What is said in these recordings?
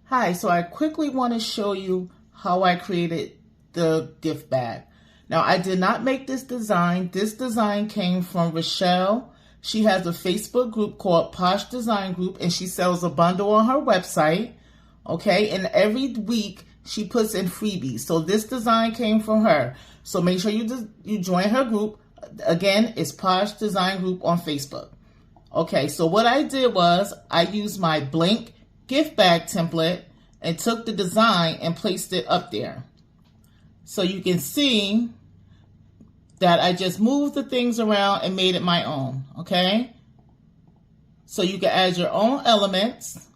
Hi, so I quickly want to show you how I created the gift bag. Now, I did not make this design. This design came from Rochelle. She has a Facebook group called Posh Design Group, and she sells a bundle on her website. Okay, and every week she puts in freebies. So this design came from her. So make sure you join her group. Again, it's Posh Design Group on Facebook. Okay, so what I did was I used my blank gift bag template and took the design and placed it up there. So you can see that I just moved the things around and made it my own, okay? So you can add your own elements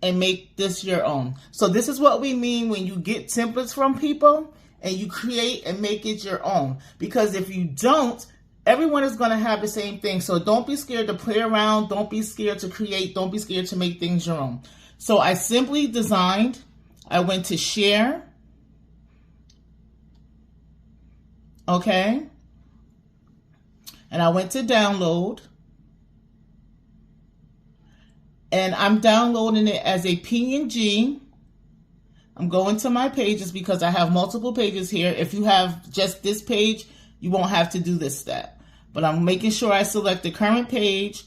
and make this your own. So this is what we mean when you get templates from people and you create and make it your own. Because if you don't, everyone is going to have the same thing. So don't be scared to play around. Don't be scared to create. Don't be scared to make things your own. So I simply designed. I went to share. Okay. And I went to download. And I'm downloading it as a PNG. I'm going to my pages because I have multiple pages here. If you have just this page, you won't have to do this step. But I'm making sure I select the current page.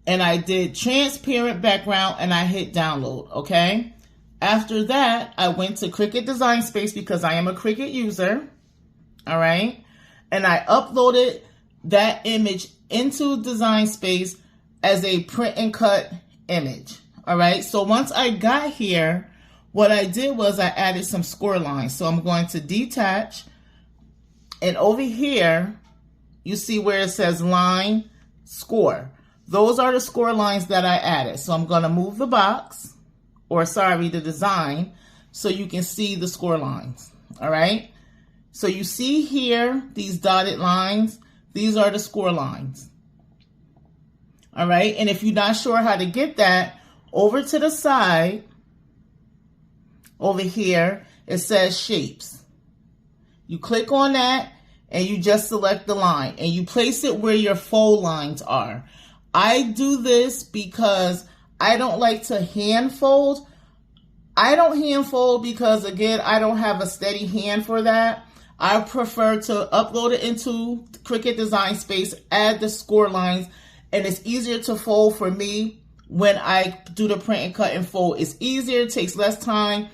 And I did transparent background and I hit download, okay? After that, I went to Cricut Design Space because I am a Cricut user, all right? And I uploaded that image into Design Space as a print and cut image, all right? So once I got here, what I did was I added some score lines. So I'm going to detach, and over here, you see where it says line score. Those are the score lines that I added. So I'm going to move the box, or sorry, the design, so you can see the score lines. All right. So you see here, these dotted lines, these are the score lines. All right. And if you're not sure how to get that, over to the side, over here, it says shapes. You click on that and you just select the line and you place it where your fold lines are. I do this because I don't like to hand fold. I don't hand fold because, again, I don't have a steady hand for that. I prefer to upload it into Cricut Design Space, add the score lines, and it's easier to fold for me when I do the print and cut and fold. It's easier, it takes less time.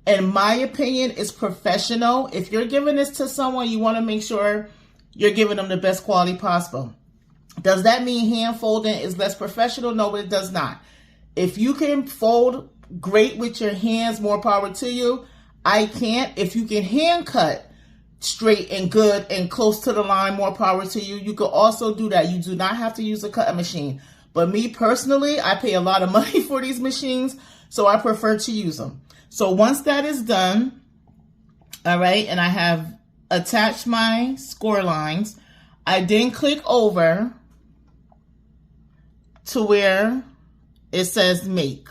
In my opinion, it's professional. If you're giving this to someone, you want to make sure you're giving them the best quality possible. Does that mean hand folding is less professional? No, it does not. If you can fold great with your hands, more power to you. I can't. If you can hand cut straight and good and close to the line, more power to you. You could also do that. You do not have to use a cutting machine. But me personally, I pay a lot of money for these machines, so I prefer to use them. So once that is done, all right, and I have attached my score lines, I then click over to where it says make,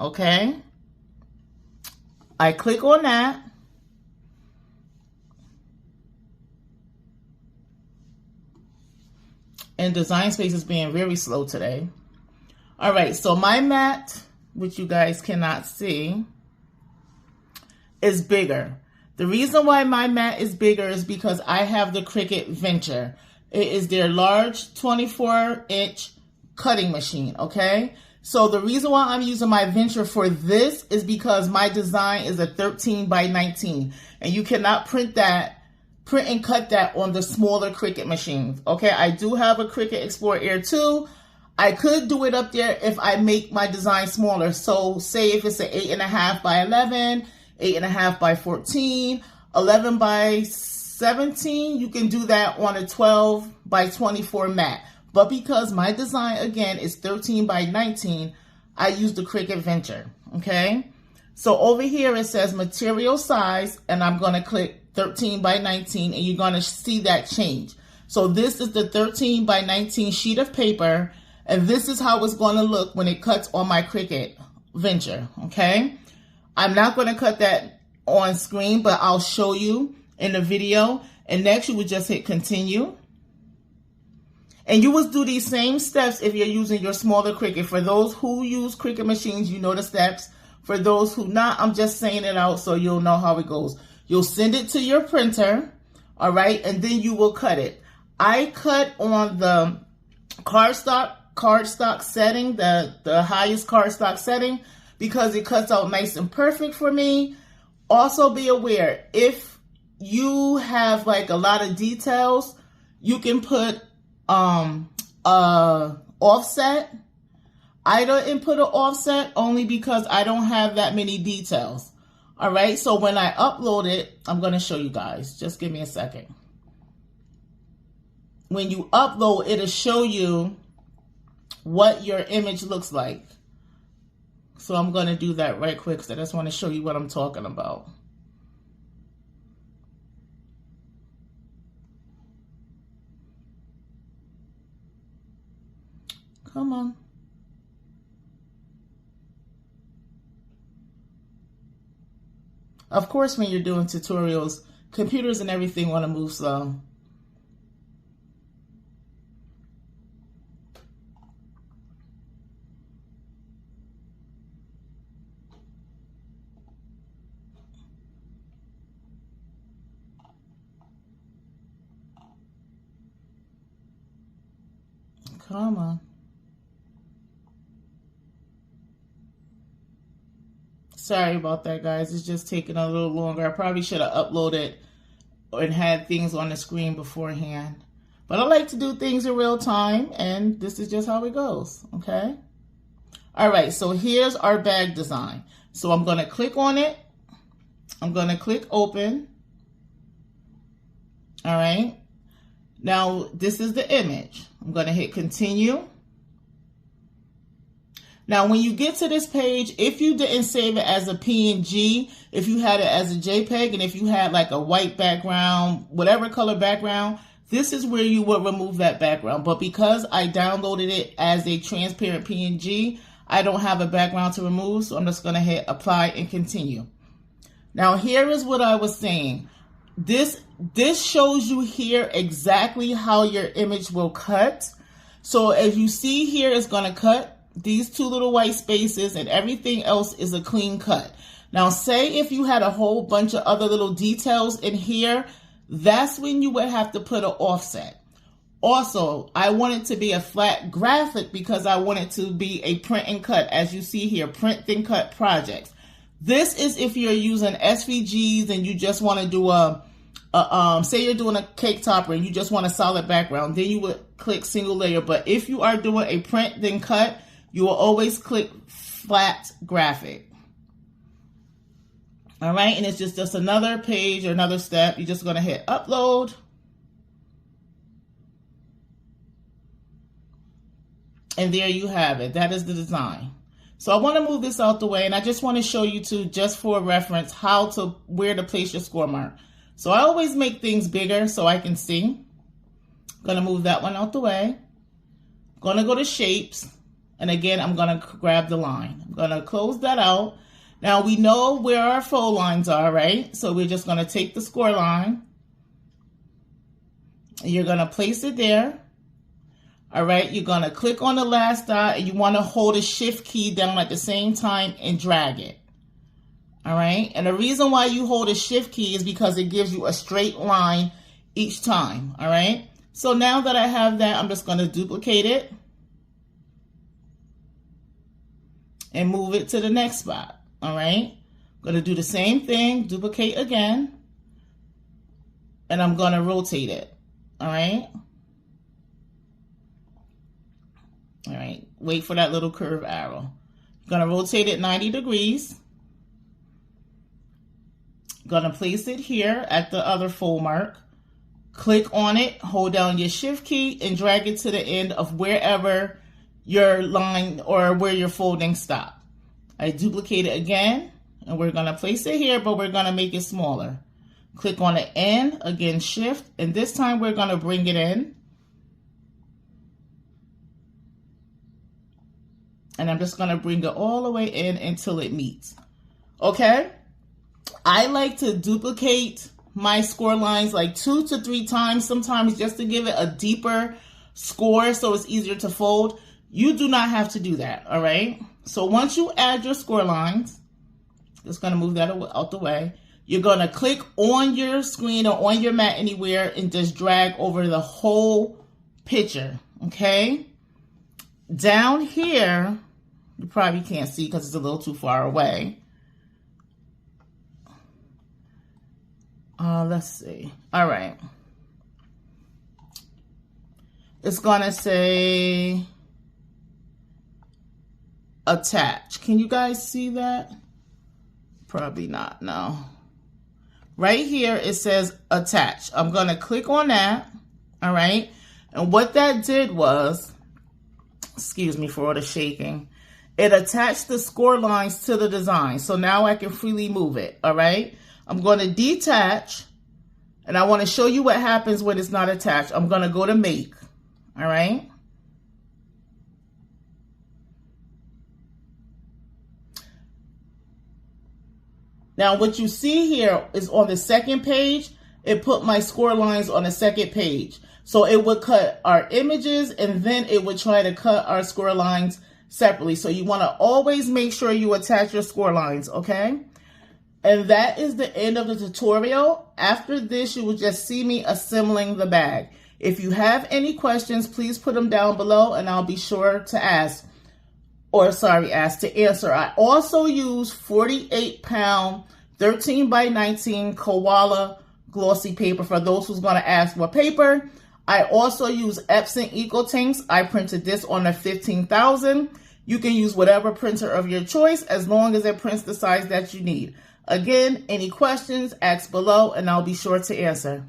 okay? I click on that. And Design Space is being very slow today. All right, so my mat, which you guys cannot see, is bigger. The reason why my mat is bigger is because I have the Cricut Venture. It is their large 24-inch cutting machine, okay? So the reason why I'm using my Venture for this is because my design is a 13 by 19, and you cannot print and cut that on the smaller Cricut machines, okay? I do have a Cricut Explore Air 2. I could do it up there if I make my design smaller. So say if it's an 8.5 by 11, 8.5 by 14, 11 by 17, you can do that on a 12 by 24 mat. But because my design, again, is 13 by 19, I use the Cricut Venture, okay? So over here it says material size, and I'm going to click 13 by 19, and you're going to see that change. So this is the 13 by 19 sheet of paper, and this is how it's going to look when it cuts on my Cricut Venture, okay? I'm not going to cut that on screen, but I'll show you in the video. And next you would just hit continue. And you would do these same steps if you're using your smaller Cricut. For those who use Cricut machines, you know the steps. For those who not, I'm just saying it out so you'll know how it goes. You'll send it to your printer, all right, and then you will cut it. I cut on the cardstock setting, the highest cardstock setting, because it cuts out nice and perfect for me. Also be aware, if you have like a lot of details, you can put offset. I didn't put an offset only because I don't have that many details. All right, so when I upload it, I'm going to show you guys. Just give me a second. When you upload, it'll show you what your image looks like. So I'm going to do that right quick because I just want to show you what I'm talking about. Come on. Of course, when you're doing tutorials, computers and everything want to move slow. Come on. Sorry about that, guys. It's just taking a little longer. I probably should have uploaded and had things on the screen beforehand. But I like to do things in real time, and this is just how it goes, okay? All right, so here's our bag design. So I'm going to click on it. I'm going to click open. All right. Now, this is the image. I'm going to hit continue. Now, when you get to this page, if you didn't save it as a PNG, if you had it as a JPEG, and if you had like a white background, whatever color background, this is where you would remove that background. But because I downloaded it as a transparent PNG, I don't have a background to remove, so I'm just going to hit apply and continue. Now, here is what I was saying. This shows you here exactly how your image will cut. So as you see here, it's going to cut these two little white spaces, and everything else is a clean cut. Now, say if you had a whole bunch of other little details in here, that's when you would have to put an offset. Also, I want it to be a flat graphic because I want it to be a print and cut. As you see here, print then cut projects. This is if you're using SVGs and you just want to do say you're doing a cake topper and you just want a solid background, then you would click single layer. But if you are doing a print then cut, you will always click flat graphic. All right, and it's just another page or another step. You're just going to hit upload. And there you have it. That is the design. So I want to move this out the way, and I just want to show you too, just for reference, where to place your score mark. So I always make things bigger so I can see. Going to move that one out the way. Going to go to shapes. And again, I'm going to grab the line. I'm going to close that out. Now we know where our fold lines are, right? So we're just going to take the score line. And you're going to place it there. All right, you're going to click on the last dot and you want to hold the shift key down at the same time and drag it. All right, and the reason why you hold a shift key is because it gives you a straight line each time. All right, so now that I have that, I'm just going to duplicate it and move it to the next spot. All right, I'm going to do the same thing, duplicate again, and I'm going to rotate it. All right. All right, wait for that little curve arrow. I'm going to rotate it 90 degrees. Going to place it here at the other fold mark. Click on it, hold down your shift key, and drag it to the end of wherever your line or where your folding stopped. I duplicate it again, and we're going to place it here, but we're going to make it smaller. Click on the end, again shift, and this time we're going to bring it in. And I'm just going to bring it all the way in until it meets. Okay? I like to duplicate my score lines like 2 to 3 times sometimes just to give it a deeper score so it's easier to fold. You do not have to do that, all right? So once you add your score lines, just gonna move that out the way. You're gonna click on your screen or on your mat anywhere and just drag over the whole picture, okay? Down here, you probably can't see because it's a little too far away. Let's see. All right. It's gonna say attach. Can you guys see that? Probably not, no. Right here, it says attach. I'm gonna click on that, all right? And what that did was, excuse me for all the shaking, it attached the score lines to the design. So now I can freely move it, all right? I'm gonna detach, and I wanna show you what happens when it's not attached. I'm gonna go to make, all right? Now, what you see here is on the second page, it put my score lines on the second page. So it would cut our images and then it would try to cut our score lines separately. So you want to always make sure you attach your score lines, okay? And that is the end of the tutorial. After this, you will just see me assembling the bag. If you have any questions, please put them down below and I'll be sure to answer. I also use 48-pound 13 by 19 koala glossy paper for those who's going to ask what paper. I also use Epson EcoTinks. I printed this on a 15,000. You can use whatever printer of your choice as long as it prints the size that you need. Again, any questions, ask below and I'll be sure to answer.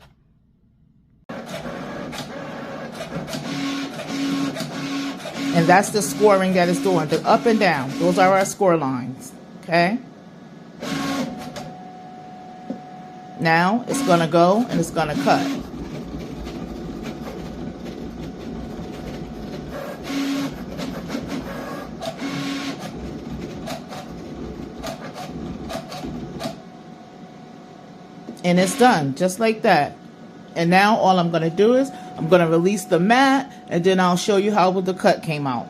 And that's the scoring that it's doing, the up and down. Those are our score lines, okay? Now it's gonna go and it's gonna cut. And it's done, just like that. And now all I'm gonna do is I'm gonna release the mat and then I'll show you how the cut came out.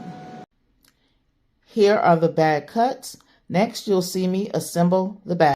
Here are the bag cuts. Next, you'll see me assemble the bag.